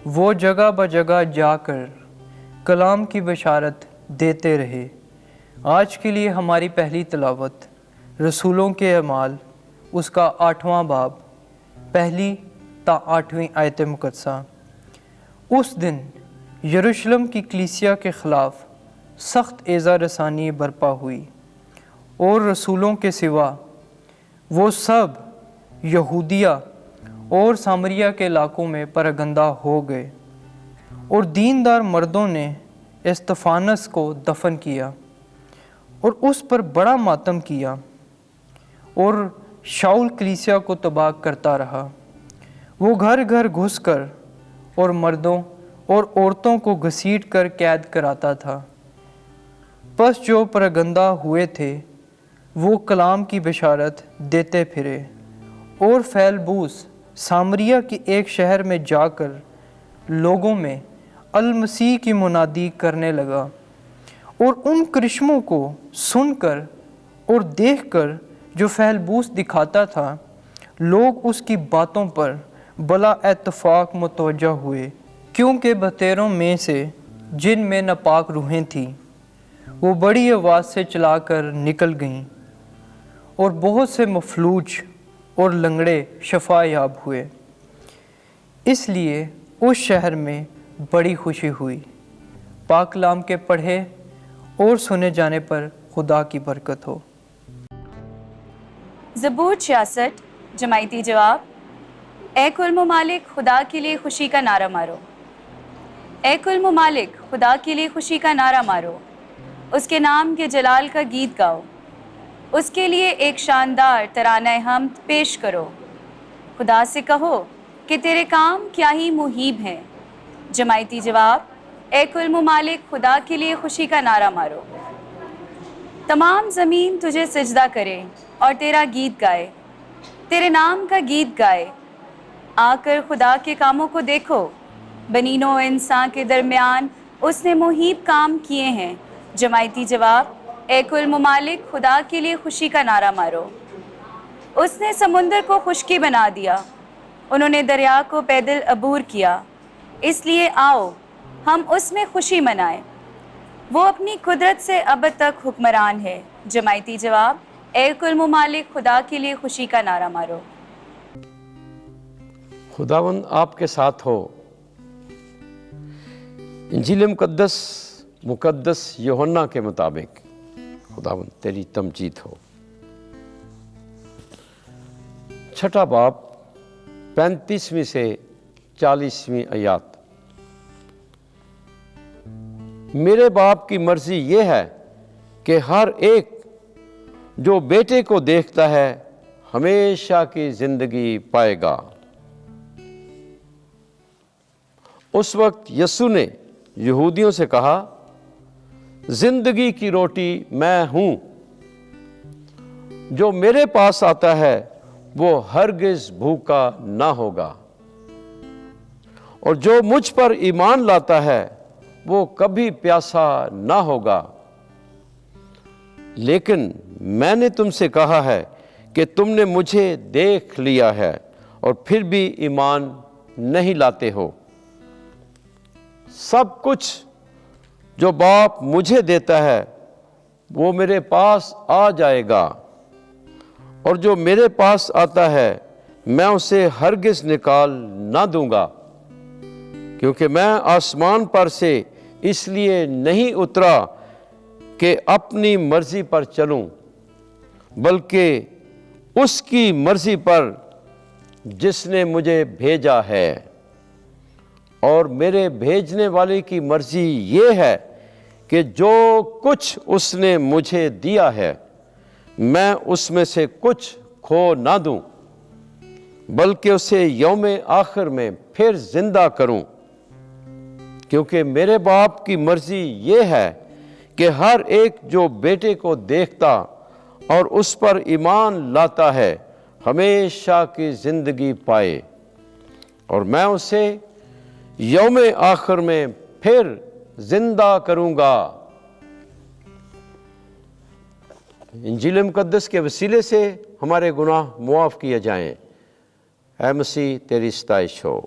وہ جگہ بجگہ جا کر کلام کی بشارت دیتے رہے۔ آج کے لیے ہماری پہلی تلاوت رسولوں کے اعمال اس کا 8واں باب 1 تا 8 آیت مقدسہ۔ اس دن یروشلم کی کلیسیا کے خلاف سخت ایذا رسانی برپا ہوئی، اور رسولوں کے سوا وہ سب یہودیہ اور سامریہ کے علاقوں میں پراگندہ ہو گئے، اور دیندار مردوں نے استفانس کو دفن کیا اور اس پر بڑا ماتم کیا، اور شاؤل کلیسیا کو تباہ کرتا رہا۔ وہ گھر گھر گھس کر اور مردوں اور عورتوں کو گھسیٹ کر قید کراتا تھا۔ پس جو پراگندہ ہوئے تھے وہ کلام کی بشارت دیتے پھرے، اور فیلبوس سامریہ کے ایک شہر میں جا کر لوگوں میں المسیح کی منادی کرنے لگا، اور ان کرشموں کو سن کر اور دیکھ کر جو فیلبوس دکھاتا تھا، لوگ اس کی باتوں پر بلا اتفاق متوجہ ہوئے، کیونکہ بطیروں میں سے جن میں ناپاک روحیں تھیں وہ بڑی آواز سے چلا کر نکل گئیں، اور بہت سے مفلوج اور لنگڑے شفا یاب ہوئے۔ اس لیے اس شہر میں بڑی خوشی ہوئی۔ پاک کلام کے پڑھے اور سنے جانے پر خدا کی برکت ہو۔ زبور 66 جماعتی جواب۔ اے کل ممالک خدا کے لیے خوشی کا نعرہ مارو۔ اے کل ممالک خدا کے لیے خوشی کا نعرہ مارو، اس کے نام کے جلال کا گیت گاؤ، اس کے لیے ایک شاندار ترانہ حمد پیش کرو۔ خدا سے کہو کہ تیرے کام کیا ہی مہیب ہیں۔ جماعتی جواب۔ اے کل ممالک خدا کے لیے خوشی کا نعرہ مارو۔ تمام زمین تجھے سجدہ کرے اور تیرا گیت گائے، تیرے نام کا گیت گائے۔ آ کر خدا کے کاموں کو دیکھو، بنین و انسان کے درمیان اس نے مہیب کام کیے ہیں۔ جماعتی جواب۔ اے کل ممالک خدا کے لیے خوشی کا نعرہ مارو۔ اس نے سمندر کو خشکی بنا دیا، انہوں نے دریا کو پیدل عبور کیا۔ اس لیے آؤ ہم اس میں خوشی منائیں، وہ اپنی قدرت سے ابد تک حکمران ہے۔ جماعتی جواب۔ اے کل ممالک خدا کے لیے خوشی کا نعرہ مارو۔ خداوند آپ کے ساتھ ہو۔ انجیل مقدس یوحنا کے مطابق خداوند تیری تمجید ہو۔ 6 باب 35 سے 40 آیات۔ میرے باپ کی مرضی یہ ہے کہ ہر ایک جو بیٹے کو دیکھتا ہے ہمیشہ کی زندگی پائے گا۔ اس وقت یسوع نے یہودیوں سے کہا، زندگی کی روٹی میں ہوں، جو میرے پاس آتا ہے وہ ہرگز بھوکا نہ ہوگا، اور جو مجھ پر ایمان لاتا ہے وہ کبھی پیاسا نہ ہوگا۔ لیکن میں نے تم سے کہا ہے کہ تم نے مجھے دیکھ لیا ہے اور پھر بھی ایمان نہیں لاتے ہو۔ سب کچھ جو باپ مجھے دیتا ہے وہ میرے پاس آ جائے گا، اور جو میرے پاس آتا ہے میں اسے ہرگز نکال نہ دوں گا، کیونکہ میں آسمان پر سے اس لیے نہیں اترا کہ اپنی مرضی پر چلوں، بلکہ اس کی مرضی پر جس نے مجھے بھیجا ہے۔ اور میرے بھیجنے والے کی مرضی یہ ہے کہ جو کچھ اس نے مجھے دیا ہے میں اس میں سے کچھ کھو نہ دوں، بلکہ اسے یوم آخر میں پھر زندہ کروں، کیونکہ میرے باپ کی مرضی یہ ہے کہ ہر ایک جو بیٹے کو دیکھتا اور اس پر ایمان لاتا ہے ہمیشہ کی زندگی پائے، اور میں اسے یوم آخر میں پھر زندہ کروں گا۔ انجیل مقدس کے وسیلے سے ہمارے گناہ معاف کیے جائیں۔ اے مسیح تیری ستائش ہو۔